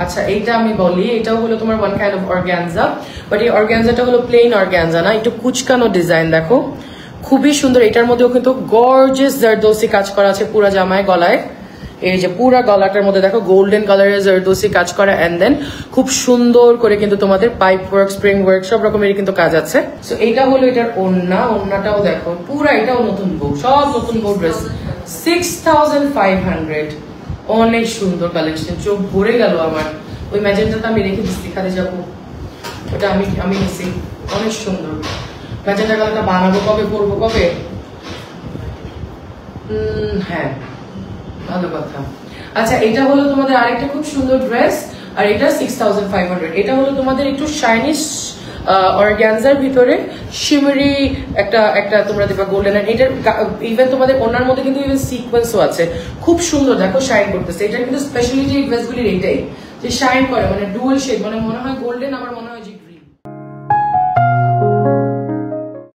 আচ্ছা এইটা আমি বলি, এটাও হলো তোমার one kind of organza, but এই অর্গানজাটা হলো প্লেন অর্গানজা না, একটু কুচকানো ডিজাইন। দেখো খুবই সুন্দর। এটার মধ্যেও কিন্তু গর্জিয়াস জারদোসি কাজ করা আছে পুরা জামায়, গলায় এই যে পুরা গলাটার মধ্যে দেখো গোল্ডেন কালারের জারদোসি কাজ করা, এন্ড দেন খুব সুন্দর করে কিন্তু তোমাদের পাইপ ওয়ার্ক, স্প্রিং ওয়ার্ক সব রকমের কিন্তু কাজ আছে। সো এইটা হলো এটার ওড়না, ওড়নাটাও দেখো পুরা, এটাও নতুন বউ, সব নতুন বউ ড্রেস। 6500, অনেক সুন্দর কালেকশন, চোখ ভরে গেল আমার। ওই ম্যাজেন্টাটা আমি রেখে দিচ্ছি, খাতে যাবো, ওটা আমি নিছি, অনেক সুন্দর ম্যাজেন্টা কালারটা। বানাবো কবে, পরবো কবে? হ্যাঁ, ভালো কথা। আচ্ছা এটা হলো তোমাদের আরেকটা খুব সুন্দর ড্রেস, আর এটা 6500। এটা হলো তোমাদের একটু শাইনিশ অর্গানজার ভিতরে শিমারি একটা একটা তোমরা দেখবা গোল্ডেন, এটার ইভেন তোমাদের ওনার মধ্যে কিন্তু ইভেন সিকোয়েন্সও আছে, খুব সুন্দর দেখো শাইন করতেছে। এটা কিন্তু স্পেশালিটি এই ড্রেসগুলির এইটাই যে শাইন করে, মানে ডুয়াল শেড, মানে মনে হয় গোল্ডেন, আমার মনে হয় যে গ্রিন।